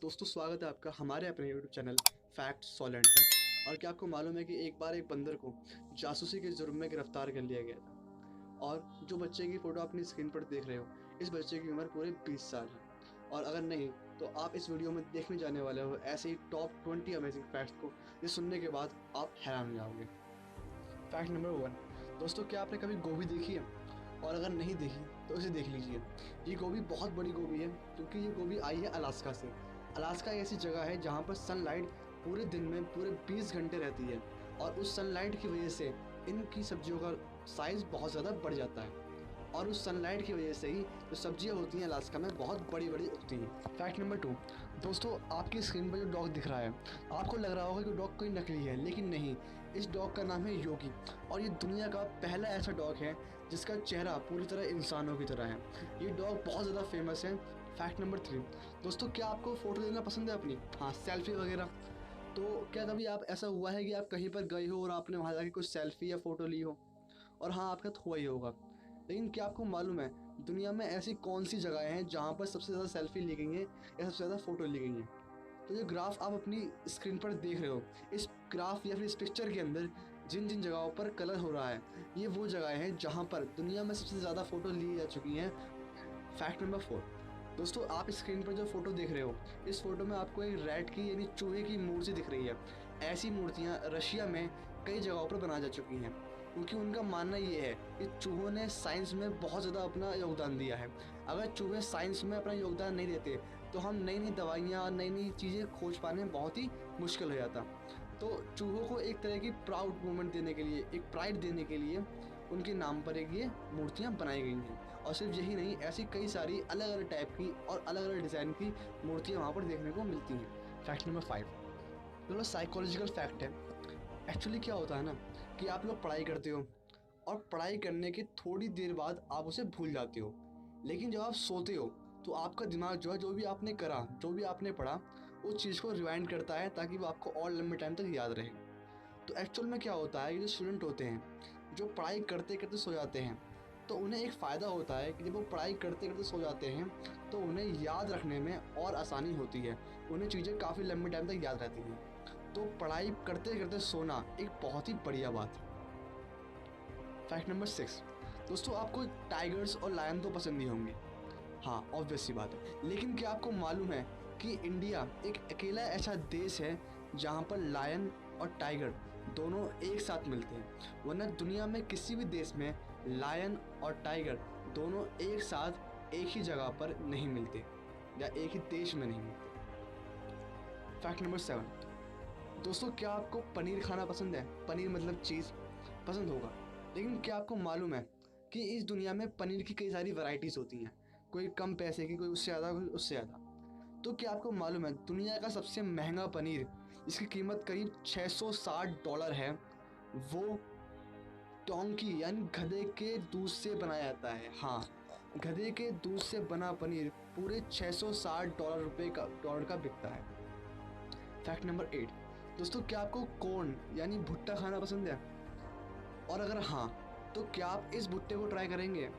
दोस्तों स्वागत है आपका हमारे अपने यूट्यूब चैनल फैक्ट सॉलेंट पर। और क्या आपको मालूम है कि एक बार एक बंदर को जासूसी के जुर्म में गिरफ्तार कर लिया गया था। और जो बच्चे की फ़ोटो अपनी स्क्रीन पर देख रहे हो, इस बच्चे की उम्र पूरे 20 साल है। और अगर नहीं तो आप इस वीडियो में देखने जाने वाले हो ऐसे ही टॉप 20 अमेजिंग फैक्ट्स को, ये सुनने के बाद आप हैरान हो जाओगे। Fact number 1। दोस्तों, क्या आपने कभी गोभी देखी है? और अगर नहीं देखी तो इसे देख लीजिए। ये गोभी बहुत बड़ी गोभी है, क्योंकि ये गोभी आई है अलास्का से। अलास्का एक ऐसी जगह है जहाँ पर सनलाइट पूरे दिन में पूरे 20 घंटे रहती है, और उस सनलाइट की वजह से इनकी सब्जियों का साइज़ बहुत ज़्यादा बढ़ जाता है। और उस सनलाइट की वजह से ही जो सब्जियां होती हैं अलास्का में बहुत बड़ी बड़ी उगती हैं। Fact number 2। दोस्तों, आपकी स्क्रीन पर जो डॉग दिख रहा है, आपको लग रहा होगा कि डॉग कोई नकली है, लेकिन नहीं। इस डॉग का नाम है योगी, और ये दुनिया का पहला ऐसा डॉग है जिसका चेहरा पूरी तरह इंसानों की तरह है। ये डॉग बहुत ज़्यादा फेमस है। Fact number 3। दोस्तों, क्या आपको फ़ोटो लेना पसंद है अपनी? हाँ, सेल्फी वगैरह। तो क्या कभी आप ऐसा हुआ है कि आप कहीं पर गए हो और आपने वहाँ जाके कुछ सेल्फी या फ़ोटो ली हो? और हाँ, आपका तो हुआ ही होगा। लेकिन क्या आपको मालूम है दुनिया में ऐसी कौन सी जगह हैं जहाँ पर सबसे ज़्यादा सेल्फी ली गई हैं या सबसे ज़्यादा फ़ोटो ली गई हैं? तो ये ग्राफ आप अपनी स्क्रीन पर देख रहे हो, इस ग्राफ या फिर इस पिक्चर के अंदर जिन जिन जगहों पर कलर हो रहा है, ये वो जगह हैं जहाँ पर दुनिया में सबसे ज़्यादा फ़ोटो ली जा चुकी हैं। Fact number 4। दोस्तों, आप स्क्रीन पर जो फोटो देख रहे हो, इस फोटो में आपको एक रैट की यानी चूहे की मूर्ति दिख रही है। ऐसी मूर्तियाँ रशिया में कई जगहों पर बनाई जा चुकी हैं, क्योंकि उनका मानना ये है कि चूहों ने साइंस में बहुत ज़्यादा अपना योगदान दिया है। अगर चूहे साइंस में अपना योगदान नहीं देते तो हम नई नई दवाइयाँ और नई नई चीज़ें खोज पाने में बहुत ही मुश्किल हो जाता। तो चूहों को एक तरह की प्राउड मोमेंट देने के लिए, एक प्राइड देने के लिए उनके नाम पर एक ये मूर्तियाँ बनाई गई हैं। और सिर्फ यही नहीं, ऐसी कई सारी अलग अलग टाइप की और अलग अलग डिज़ाइन की मूर्तियाँ वहाँ पर देखने को मिलती हैं। Fact number 5। चलो, साइकोलॉजिकल फैक्ट है। एक्चुअली क्या होता है ना कि आप लोग पढ़ाई करते हो, और पढ़ाई करने के थोड़ी देर बाद आप उसे भूल जाते हो। लेकिन जब आप सोते हो तो आपका दिमाग जो है, जो भी आपने करा, जो भी आपने पढ़ा, उस चीज़ को रिवाइंड करता है ताकि वो आपको और लंबे टाइम तक याद रहे। तो एक्चुअल में क्या होता है कि जो स्टूडेंट होते हैं, जो पढ़ाई करते करते सो जाते हैं, तो उन्हें एक फ़ायदा होता है कि जब वो पढ़ाई करते करते सो जाते हैं तो उन्हें याद रखने में और आसानी होती है। उन्हें चीज़ें काफ़ी लंबे टाइम तक याद रहती हैं। तो पढ़ाई करते करते सोना एक बहुत ही बढ़िया बात है। Fact number 6। दोस्तों, आपको टाइगर्स और लायन तो पसंद ही होंगे। हाँ, ऑब्वियस सी बात है। लेकिन क्या आपको मालूम है कि इंडिया एक अकेला ऐसा देश है जहाँ पर लायन और टाइगर दोनों एक साथ मिलते हैं? वरना दुनिया में किसी भी देश में लायन और टाइगर दोनों एक साथ एक ही जगह पर नहीं मिलते, या एक ही देश में नहीं मिलते। Fact number 7। दोस्तों, क्या आपको पनीर खाना पसंद है? पनीर मतलब चीज़ पसंद होगा। लेकिन क्या आपको मालूम है कि इस दुनिया में पनीर की कई सारी वैरायटीज़ होती हैं? कोई कम पैसे की, कोई उससे ज़्यादा, कोई उससे ज़्यादा। तो क्या आपको मालूम है दुनिया का सबसे महंगा पनीर, इसकी कीमत करीब $660 है, वो डोंकी यानी गधे के दूध से बनाया जाता है। हाँ, गधे के दूध से बना पनीर पूरे $660 का बिकता है। Fact number 8। दोस्तों, क्या आपको कॉर्न यानी भुट्टा खाना पसंद है? और अगर हाँ, तो क्या आप इस भुट्टे को ट्राई करेंगे?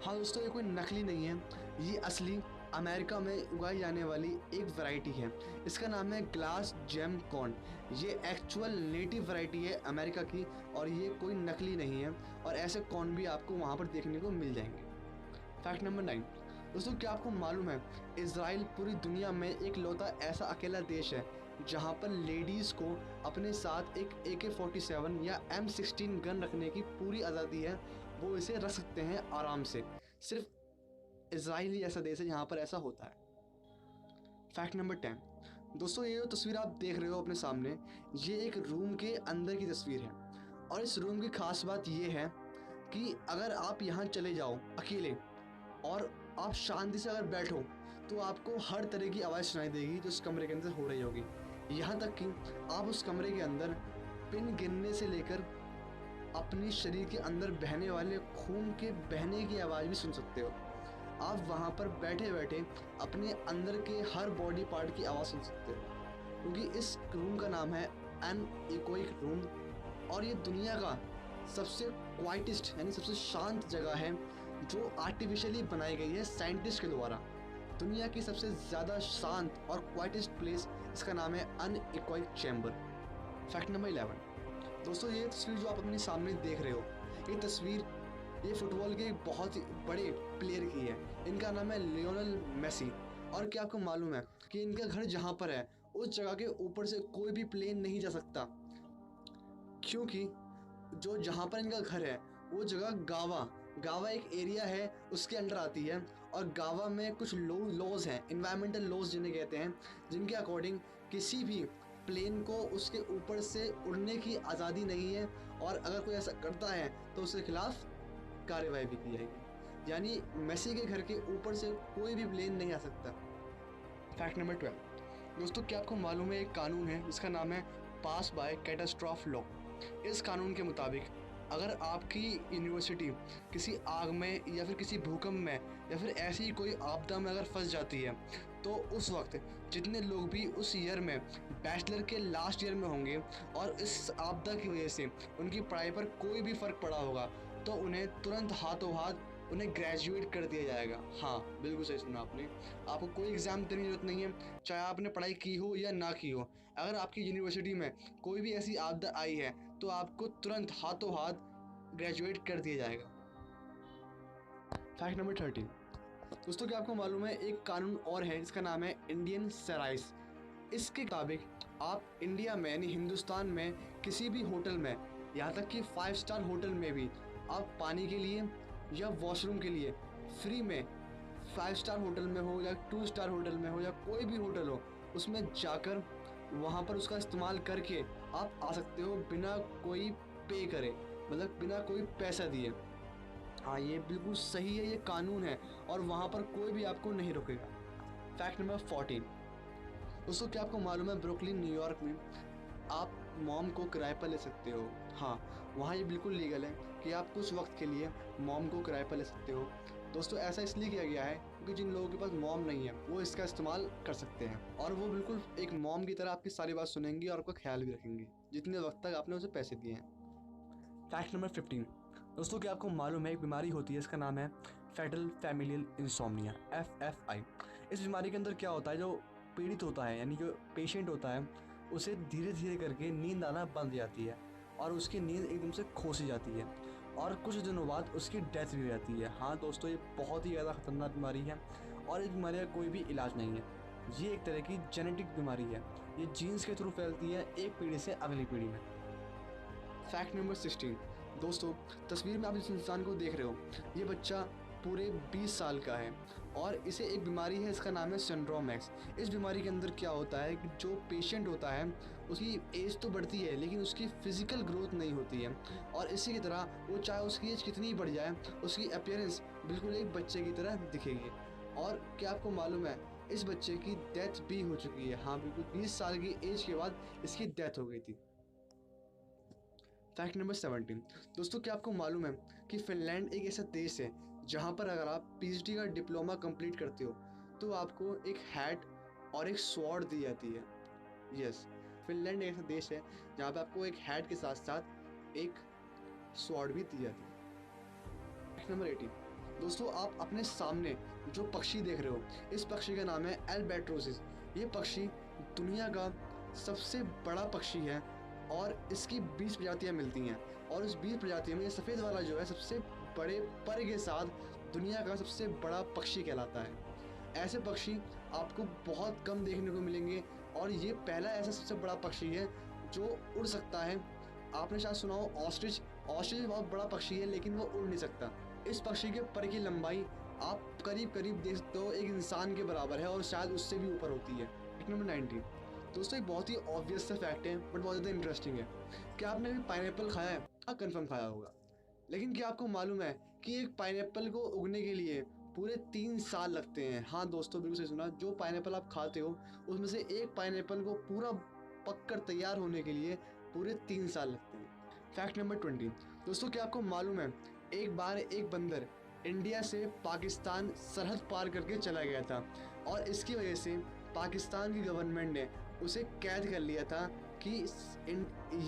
हाँ दोस्तों, ये कोई नकली नहीं है, ये असली अमेरिका में उगाई जाने वाली एक वैरायटी है। इसका नाम है ग्लास जेम कॉर्न। ये एक्चुअल नेटिव वैरायटी है अमेरिका की, और ये कोई नकली नहीं है। और ऐसे कॉर्न भी आपको वहाँ पर देखने को मिल जाएंगे। Fact number 9। दोस्तों, क्या आपको मालूम है इज़राइल पूरी दुनिया में एक लौता ऐसा अकेला देश है जहाँ पर लेडीज़ को अपने साथ एक AK-47 या M16 गन रखने की पूरी आज़ादी है। वो इसे रख सकते हैं आराम से। सिर्फ इज़राइल ही ऐसा देश है जहाँ पर ऐसा होता है। Fact number 10। दोस्तों, ये जो तस्वीर आप देख रहे हो अपने सामने, ये एक रूम के अंदर की तस्वीर है। और इस रूम की खास बात ये है कि अगर आप यहाँ चले जाओ अकेले और आप शांति से अगर बैठो, तो आपको हर तरह की आवाज़ सुनाई देगी जो उस कमरे के अंदर हो रही होगी। यहाँ तक कि आप उस कमरे के अंदर पिन गिनने से लेकर अपनी शरीर के अंदर बहने वाले खून के बहने की आवाज़ भी सुन सकते हो। आप वहाँ पर बैठे बैठे अपने अंदर के हर बॉडी पार्ट की आवाज़ सुन सकते हो, क्योंकि इस रूम का नाम है एन इकोइक रूम। और ये दुनिया का सबसे क्वाइटेस्ट यानी सबसे शांत जगह है, जो आर्टिफिशियली बनाई गई है साइंटिस्ट के द्वारा। दुनिया की सबसे ज़्यादा शांत और क्वाइटेस्ट प्लेस, इसका नाम है अनइक्वाइट चैम्बर। Fact number 11। दोस्तों ये तस्वीर जो आप अपने सामने देख रहे हो, ये तस्वीर ये फुटबॉल के एक बहुत ही बड़े प्लेयर की है। इनका नाम है लियोनेल मेसी। और क्या आपको मालूम है कि इनका घर जहाँ पर है उस जगह के ऊपर से कोई भी प्लेन नहीं जा सकता, क्योंकि जो जहाँ पर इनका घर है वो जगह गावा एक एरिया है, उसके अंडर आती है। और गावा में कुछ लॉज हैं, इन्वायरमेंटल लॉज जिन्हें कहते हैं, जिनके अकॉर्डिंग किसी भी प्लेन को उसके ऊपर से उड़ने की आज़ादी नहीं है, और अगर कोई ऐसा करता है तो उसके खिलाफ कार्रवाई भी की जाएगी। यानी मेसी के घर के ऊपर से कोई भी प्लेन नहीं आ सकता। Fact number 12। दोस्तों क्या आपको मालूम है एक कानून है जिसका नाम है पास बाय कैटास्ट्रॉफ लॉ। इस कानून के मुताबिक अगर आपकी यूनिवर्सिटी किसी आग में या फिर किसी भूकंप में या फिर ऐसी ही कोई आपदा में अगर फंस जाती है, तो उस वक्त जितने लोग भी उस ईयर में बैचलर के लास्ट ईयर में होंगे और इस आपदा की वजह से उनकी पढ़ाई पर कोई भी फ़र्क पड़ा होगा, तो उन्हें तुरंत हाथों हाथ उन्हें ग्रेजुएट कर दिया जाएगा। हाँ, बिल्कुल सही सुना आपने। आपको कोई एग्ज़ाम देने की जरूरत नहीं है, चाहे आपने पढ़ाई की हो या ना की हो। अगर आपकी यूनिवर्सिटी में कोई भी ऐसी आपदा आई है तो आपको तुरंत हाथों हाथ ग्रेजुएट कर दिया जाएगा। Fact number 13। दोस्तों क्या आपको मालूम है एक कानून और है जिसका नाम है इंडियन सराइस। इसके मुताबिक आप इंडिया में यानी हिंदुस्तान में किसी भी होटल में, यहाँ तक कि 5 स्टार होटल में भी, आप पानी के लिए या वॉशरूम के लिए फ्री में 5 स्टार होटल में हो या 2 स्टार होटल में हो या कोई भी होटल हो, उसमें जाकर वहाँ पर उसका इस्तेमाल करके आप आ सकते हो बिना कोई पे करे, मतलब बिना कोई पैसा दिए। हाँ, ये बिल्कुल सही है, ये कानून है और वहाँ पर कोई भी आपको नहीं रोकेगा। Fact number 14। दोस्तों क्या आपको मालूम है ब्रुकलिन न्यूयॉर्क में आप मॉम को किराए पर ले सकते हो। हाँ, वहाँ ये बिल्कुल लीगल है कि आप कुछ वक्त के लिए मॉम को किराए पर ले सकते हो। दोस्तों ऐसा इसलिए किया गया है क्योंकि जिन लोगों के पास मॉम नहीं है वो इसका इस्तेमाल कर सकते हैं, और वो बिल्कुल एक मॉम की तरह आपकी सारी बात सुनेंगी और आपका ख्याल भी रखेंगी जितने वक्त तक आपने उसे पैसे दिए हैं। Fact number 15। दोस्तों क्या आपको मालूम है एक बीमारी होती है, इसका नाम है फेटल फैमिलियल इंसोम्निया, FFI। इस बीमारी के अंदर क्या होता है, जो पीड़ित होता है यानी जो पेशेंट होता है उसे धीरे धीरे करके नींद आना बंद जाती है और उसकी नींद एकदम से खो सी जाती है और कुछ दिनों बाद उसकी डेथ भी हो जाती है। हाँ दोस्तों, ये बहुत ही ज़्यादा ख़तरनाक बीमारी है और इस बीमारी का कोई भी इलाज नहीं है। ये एक तरह की जेनेटिक बीमारी है, ये जीन्स के थ्रू फैलती है एक पीढ़ी से अगली पीढ़ी में। Fact number 16। दोस्तों तस्वीर में आप जिस इंसान को देख रहे हो, ये बच्चा पूरे 20 साल का है और इसे एक बीमारी है, इसका नाम है सिंड्रोम एक्स। इस बीमारी के अंदर क्या होता है कि जो पेशेंट होता है उसकी एज तो बढ़ती है लेकिन उसकी फ़िज़िकल ग्रोथ नहीं होती है, और इसी की तरह वो चाहे उसकी एज कितनी बढ़ जाए उसकी अपीयरेंस बिल्कुल एक बच्चे की तरह दिखेगी। और क्या आपको मालूम है इस बच्चे की डेथ भी हो चुकी है। हाँ बिल्कुल, 20 साल की एज के बाद इसकी डेथ हो गई थी। Fact number 17। दोस्तों क्या आपको मालूम है कि फिनलैंड एक ऐसा देश है जहाँ पर अगर आप PhD का डिप्लोमा कंप्लीट करते हो तो आपको एक हैट और एक स्वॉर्ड दी जाती है। यस, फिनलैंड एक ऐसा देश है जहाँ पे आपको एक हैट के साथ साथ एक स्वॉर्ड भी दी जाती है। Fact number 18। दोस्तों आप अपने सामने जो पक्षी देख रहे हो, इस पक्षी का नाम है एल्बेट्रोसिस। ये पक्षी दुनिया का सबसे बड़ा पक्षी है और इसकी 20 प्रजातियाँ मिलती हैं, और उस 20 प्रजातियों में ये सफ़ेद वाला जो है सबसे बड़े पर के साथ दुनिया का सबसे बड़ा पक्षी कहलाता है। ऐसे पक्षी आपको बहुत कम देखने को मिलेंगे और ये पहला ऐसा सबसे बड़ा पक्षी है जो उड़ सकता है। आपने शायद सुना हो ऑस्ट्रिच। ऑस्ट्रिच बहुत बड़ा पक्षी है लेकिन वो उड़ नहीं सकता। इस पक्षी के पर की लंबाई आप करीब करीब देख सकते हो एक इंसान के बराबर है और शायद उससे भी ऊपर होती है। Fact number 19। दोस्तों एक बहुत ही ऑब्वियस सा फैक्ट है बट बहुत ज़्यादा इंटरेस्टिंग है। क्या आपने कभी पाइनएप्पल खाया है? हाँ, कन्फर्म खाया होगा। लेकिन क्या आपको मालूम है कि एक पाइनएप्पल को उगने के लिए पूरे 3 साल लगते हैं? हाँ दोस्तों, बिल्कुल सही सुना। जो पाइनएप्पल आप खाते हो उसमें से एक पाइनएप्पल को पूरा पककर तैयार होने के लिए पूरे 3 साल लगते हैं। Fact number 20। दोस्तों क्या आपको मालूम है एक बार एक बंदर इंडिया से पाकिस्तान सरहद पार करके चला गया था और इसकी वजह से पाकिस्तान की गवर्नमेंट ने उसे कैद कर लिया था कि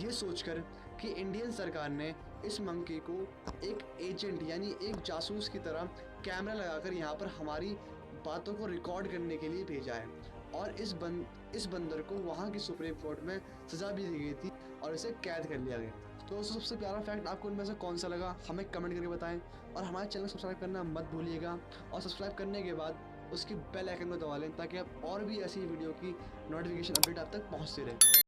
ये सोचकर कि इंडियन सरकार ने इस मंकी को एक एजेंट यानी एक जासूस की तरह कैमरा लगाकर यहाँ पर हमारी बातों को रिकॉर्ड करने के लिए भेजा है और इस बंदर को वहाँ की सुप्रीम कोर्ट में सज़ा भी दी गई थी और इसे कैद कर लिया गया। तो दोस्तों सबसे प्यारा फैक्ट आपको उनमें से कौन सा लगा हमें कमेंट करके बताएं और हमारे चैनल को सब्सक्राइब करना मत भूलिएगा और सब्सक्राइब करने के बाद उसकी बेल आइकन को दबा लें ताकि आप और भी ऐसी वीडियो की नोटिफिकेशन अपडेट आप तक पहुँचते रहे।